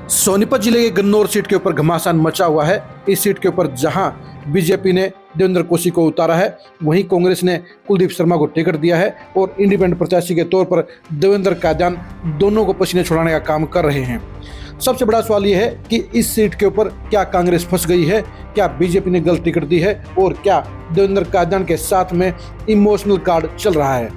सोनीपत जिले के गन्नौर सीट के ऊपर घमासान मचा हुआ है। इस सीट के ऊपर जहां बीजेपी ने देवेंद्र कोसी को उतारा है, वहीं कांग्रेस ने कुलदीप शर्मा को टिकट दिया है और इंडिपेंडेंट प्रत्याशी के तौर पर देवेंद्र कादियान दोनों को पसीने छुड़ाने का काम कर रहे हैं। सबसे बड़ा सवाल यह है कि इस सीट के ऊपर क्या कांग्रेस फंस गई है, क्या बीजेपी ने गलत टिकट दी है और क्या देवेंद्र कादियान के साथ में इमोशनल कार्ड चल रहा है।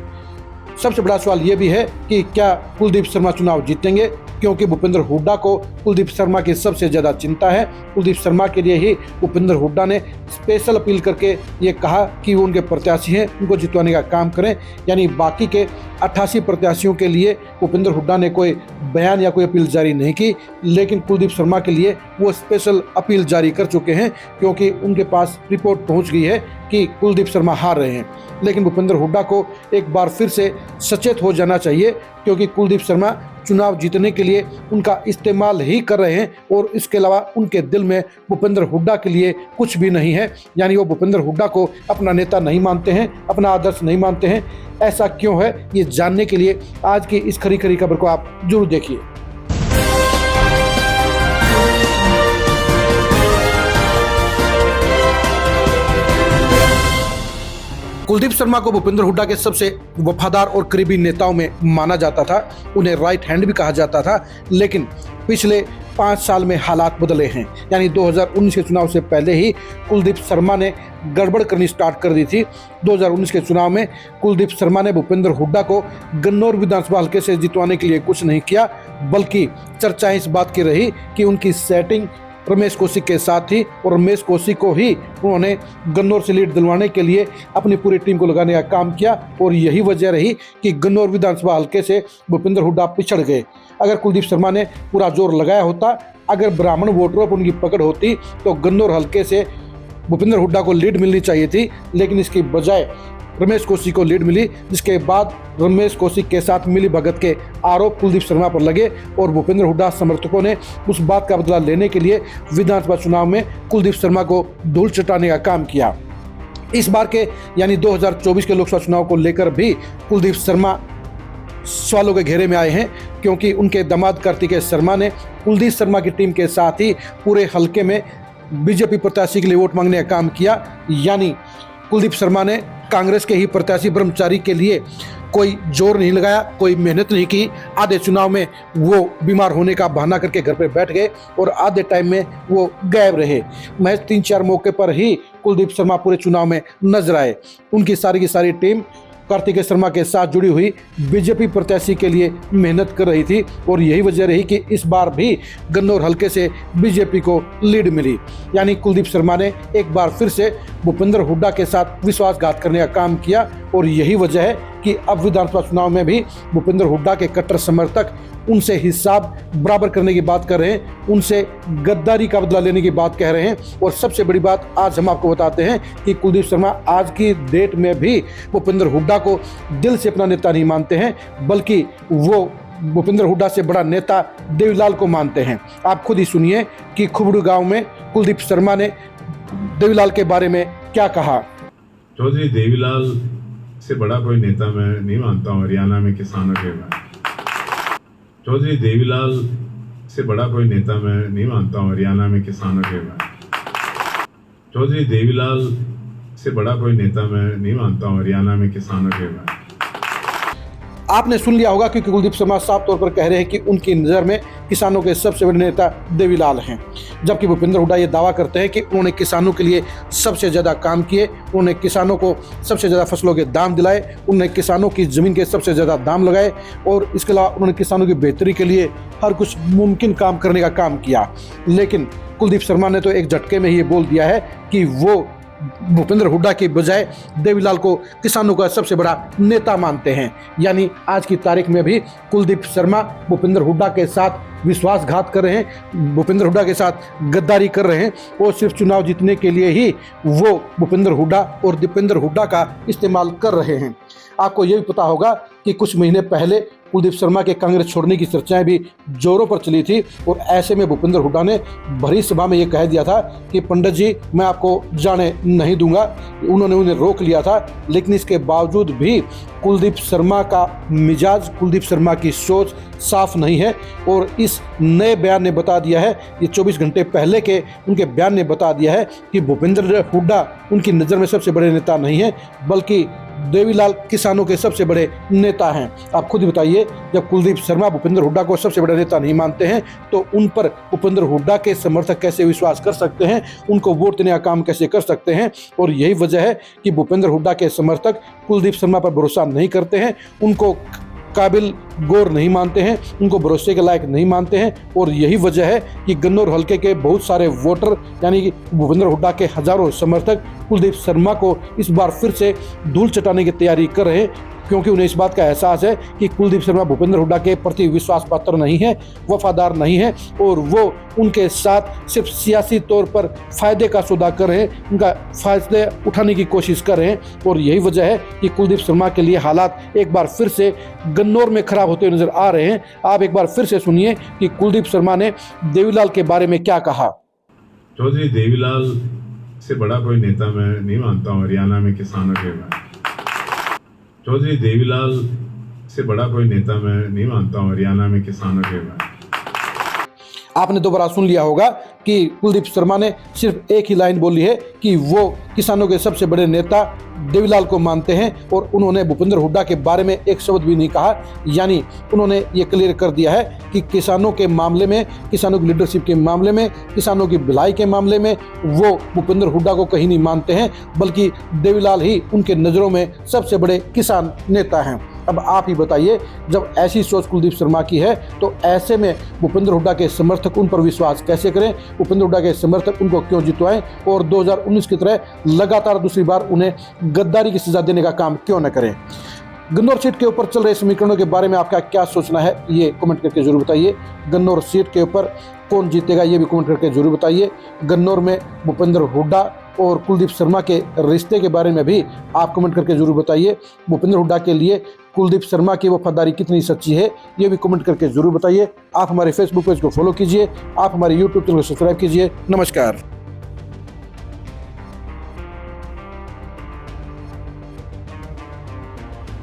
सबसे बड़ा सवाल यह भी है कि क्या कुलदीप शर्मा चुनाव जीतेंगे, क्योंकि भूपेंद्र हुड्डा को कुलदीप शर्मा की सबसे ज़्यादा चिंता है। कुलदीप शर्मा के लिए ही भूपेंद्र हुड्डा ने स्पेशल अपील करके ये कहा कि वो उनके प्रत्याशी हैं, उनको जितवाने का काम करें। यानी बाकी के 88 प्रत्याशियों के लिए भूपेंद्र हुड्डा ने कोई बयान या कोई अपील जारी नहीं की, लेकिन कुलदीप शर्मा के लिए वो स्पेशल अपील जारी कर चुके हैं, क्योंकि उनके पास रिपोर्ट पहुँच गई है कि कुलदीप शर्मा हार रहे हैं। लेकिन भूपेंद्र हुड्डा को एक बार फिर से सचेत हो जाना चाहिए, क्योंकि कुलदीप शर्मा चुनाव जीतने के लिए उनका इस्तेमाल ही कर रहे हैं और इसके अलावा उनके दिल में भूपेंद्र हुड्डा के लिए कुछ भी नहीं है। यानी वो भूपेंद्र हुड्डा को अपना नेता नहीं मानते हैं, अपना आदर्श नहीं मानते हैं। ऐसा क्यों है, ये जानने के लिए आज की इस खरी खरी खबर को आप जरूर देखिए। कुलदीप शर्मा को भूपेंद्र हुड्डा के सबसे वफादार और करीबी नेताओं में माना जाता था, उन्हें राइट हैंड भी कहा जाता था। लेकिन पिछले 5 साल में हालात बदले हैं। यानी 2019 के चुनाव से पहले ही कुलदीप शर्मा ने गड़बड़ करनी स्टार्ट कर दी थी। 2019 के चुनाव में कुलदीप शर्मा ने भूपेंद्र हुड्डा को गन्नौर विधानसभा हल्के से जितवाने के लिए कुछ नहीं किया, बल्कि चर्चा इस बात की रही कि उनकी सेटिंग रमेश कौशिक के साथ थी और रमेश कौशिक को ही उन्होंने गन्नौर से लीड दिलवाने के लिए अपनी पूरी टीम को लगाने का काम किया। और यही वजह रही कि गन्नौर विधानसभा हल्के से भूपेंद्र हुड्डा पिछड़ गए। अगर कुलदीप शर्मा ने पूरा जोर लगाया होता, अगर ब्राह्मण वोटरों पर उनकी पकड़ होती, तो गन्नौर हल्के से भूपेंद्र हुड्डा को लीड मिलनी चाहिए थी। लेकिन इसकी बजाय रमेश कौशिक को लीड मिली, जिसके बाद रमेश कौशिक के साथ मिली भगत के आरोप कुलदीप शर्मा पर लगे और भूपेंद्र हुड्डा समर्थकों ने उस बात का बदला लेने के लिए विधानसभा चुनाव में कुलदीप शर्मा को धूल चटाने का काम किया। इस बार के यानी 2024 के लोकसभा चुनाव को लेकर भी कुलदीप शर्मा सवालों के घेरे में आए हैं, क्योंकि उनके दामाद कार्तिकेय शर्मा ने कुलदीप शर्मा की टीम के साथ ही पूरे हल्के में बीजेपी प्रत्याशी के लिए वोट मांगने का काम किया। यानी कुलदीप शर्मा ने कांग्रेस के ही प्रत्याशी ब्रह्मचारी के लिए कोई जोर नहीं लगाया, कोई मेहनत नहीं की। आधे चुनाव में वो बीमार होने का बहाना करके घर पे बैठ गए और आधे टाइम में वो गायब रहे। महज 3-4 मौके पर ही कुलदीप शर्मा पूरे चुनाव में नजर आए। उनकी सारी की सारी टीम कार्तिकेय शर्मा के साथ जुड़ी हुई बीजेपी प्रत्याशी के लिए मेहनत कर रही थी और यही वजह रही कि इस बार भी गन्नौर हल्के से बीजेपी को लीड मिली। यानी कुलदीप शर्मा ने एक बार फिर से भूपेंद्र हुड्डा के साथ विश्वासघात करने का काम किया और यही वजह है कि अब विधानसभा चुनाव में भी भूपेंद्र हुड्डा के कट्टर समर्थक उनसे हिसाब बराबर करने की बात कर रहे हैं, उनसे गद्दारी का बदला लेने की बात कह रहे हैं। और सबसे बड़ी बात आज हम आपको बताते हैं कि कुलदीप शर्मा आज की डेट में भी भूपेंद्र हुड्डा को दिल से अपना नेता नहीं मानते हैं, बल्कि वो भूपेंद्र हुड्डा से बड़ा नेता देवीलाल को मानते हैं। आप खुद ही सुनिए कि खुबड़ू गाँव में कुलदीप शर्मा ने देवीलाल के बारे में क्या कहा। चौधरी देवीलाल से बड़ा कोई नेता मैं नहीं मानता हूँ हरियाणा में किसानों के में। चौधरी देवीलाल से बड़ा कोई नेता मैं नहीं मानता हूँ हरियाणा में किसानों के में। चौधरी देवीलाल से बड़ा कोई नेता मैं नहीं मानता हूँ हरियाणा में किसानों के में। आपने सुन लिया होगा, क्योंकि कुलदीप शर्मा साफ तौर पर कह रहे हैं कि उनकी नज़र में किसानों के सबसे बड़े नेता देवीलाल हैं, जबकि भूपेंद्र हुड्डा ये दावा करते हैं कि उन्होंने किसानों के लिए सबसे ज़्यादा काम किए, उन्होंने किसानों को सबसे ज़्यादा फसलों के दाम दिलाए, उन्होंने किसानों की ज़मीन के सबसे ज़्यादा दाम लगाए और इसके अलावा उन्होंने किसानों की बेहतरी के लिए हर कुछ मुमकिन काम करने का काम किया। लेकिन कुलदीप शर्मा ने तो एक झटके में ही ये बोल दिया है कि वो भूपेंद्र हुड्डा के बजाय देवीलाल को किसानों का सबसे बड़ा नेता मानते हैं। यानी आज की तारीख में भी कुलदीप शर्मा भूपेंद्र हुड्डा के साथ विश्वासघात कर रहे हैं, भूपेंद्र हुड्डा के साथ गद्दारी कर रहे हैं और सिर्फ चुनाव जीतने के लिए ही वो भूपेंद्र हुड्डा और दीपेंद्र हुड्डा का इस्तेमाल कर रहे हैं। आपको ये भी पता होगा कि कुछ महीने पहले कुलदीप शर्मा के कांग्रेस छोड़ने की चर्चाएं भी जोरों पर चली थी और ऐसे में भूपेंद्र हुड्डा ने भरी सभा में ये कह दिया था कि पंडित जी मैं आपको जाने नहीं दूंगा। उन्होंने उन्हें रोक लिया था, लेकिन इसके बावजूद भी कुलदीप शर्मा का मिजाज, कुलदीप शर्मा की सोच साफ नहीं है और इस नए बयान ने बता दिया है, ये 24 घंटे पहले के उनके बयान ने बता दिया है कि भूपेंद्र हुड्डा उनकी नज़र में सबसे बड़े नेता नहीं है, बल्कि देवीलाल किसानों के सबसे बड़े नेता हैं। आप खुद ही बताइए, जब कुलदीप शर्मा भूपेंद्र हुड्डा को सबसे बड़ा नेता नहीं मानते हैं तो उन पर भूपेंद्र हुड्डा के समर्थक कैसे विश्वास कर सकते हैं, उनको वोट देने का काम कैसे कर सकते हैं। और यही वजह है कि भूपेंद्र हुड्डा के समर्थक कुलदीप शर्मा पर भरोसा नहीं करते हैं, उनको काबिल गौर नहीं मानते हैं, उनको भरोसे के लायक नहीं मानते हैं। और यही वजह है कि गन्नौर हलके के बहुत सारे वोटर यानी कि भूपेंद्र हुड्डा के हजारों समर्थक कुलदीप शर्मा को इस बार फिर से धूल चटाने की तैयारी कर रहे हैं, क्योंकि उन्हें इस बात का एहसास है कि कुलदीप शर्मा भूपेंद्र हुड्डा के प्रति विश्वास पात्र नहीं है, वफादार नहीं है और वो उनके साथ सिर्फ सियासी तौर पर फायदे का सौदा कर रहे हैं, उनका फायदे उठाने की कोशिश कर रहे हैं। और यही वजह है कि कुलदीप शर्मा के लिए हालात एक बार फिर से गन्नौर में खराब होते नजर आ रहे हैं। आप एक बार फिर से सुनिए कि कुलदीप शर्मा ने देवीलाल के बारे में क्या कहा। चौधरी देवीलाल से बड़ा कोई नेता मैं नहीं मानता हूँ हरियाणा में किसानों के में। चौधरी देवीलाल से बड़ा कोई नेता मैं नहीं मानता हूँ हरियाणा में किसानों के में। आपने दोबारा सुन लिया होगा कि कुलदीप शर्मा ने सिर्फ एक ही लाइन बोली है कि वो किसानों के सबसे बड़े नेता देवीलाल को मानते हैं और उन्होंने भूपेंद्र हुड्डा के बारे में एक शब्द भी नहीं कहा। यानी उन्होंने ये क्लियर कर दिया है कि किसानों के मामले में, किसानों की लीडरशिप के मामले में, किसानों की भलाई के मामले में वो भूपेंद्र हुड्डा को कहीं नहीं मानते हैं, बल्कि देवीलाल ही उनके नज़रों में सबसे बड़े किसान नेता हैं। अब आप ही बताइए, जब ऐसी सोच कुलदीप शर्मा की है तो ऐसे में भूपेंद्र हुड्डा के समर्थक उन पर विश्वास कैसे करें, भूपेंद्र हुड्डा के समर्थक उनको क्यों जितवाएं और 2019 की तरह लगातार दूसरी बार उन्हें गद्दारी की सजा देने का काम क्यों न करें। गन्नौर सीट के ऊपर चल रहे समीकरणों के बारे में आपका क्या सोचना है, ये कमेंट करके जरूर बताइए। गन्नौर सीट के ऊपर कौन जीतेगा ये भी कमेंट करके जरूर बताइए। गन्नौर में भूपेंद्र हुड्डा और कुलदीप शर्मा के रिश्ते के बारे में भी आप कमेंट करके जरूर बताइए। भूपेंद्र हुड्डा के लिए कुलदीप शर्मा की वफादारी कितनी सच्ची है ये भी कमेंट करके जरूर बताइए। आप हमारे फेसबुक पेज को फॉलो कीजिए, आप हमारे यूट्यूब चैनल को सब्सक्राइब कीजिए। नमस्कार।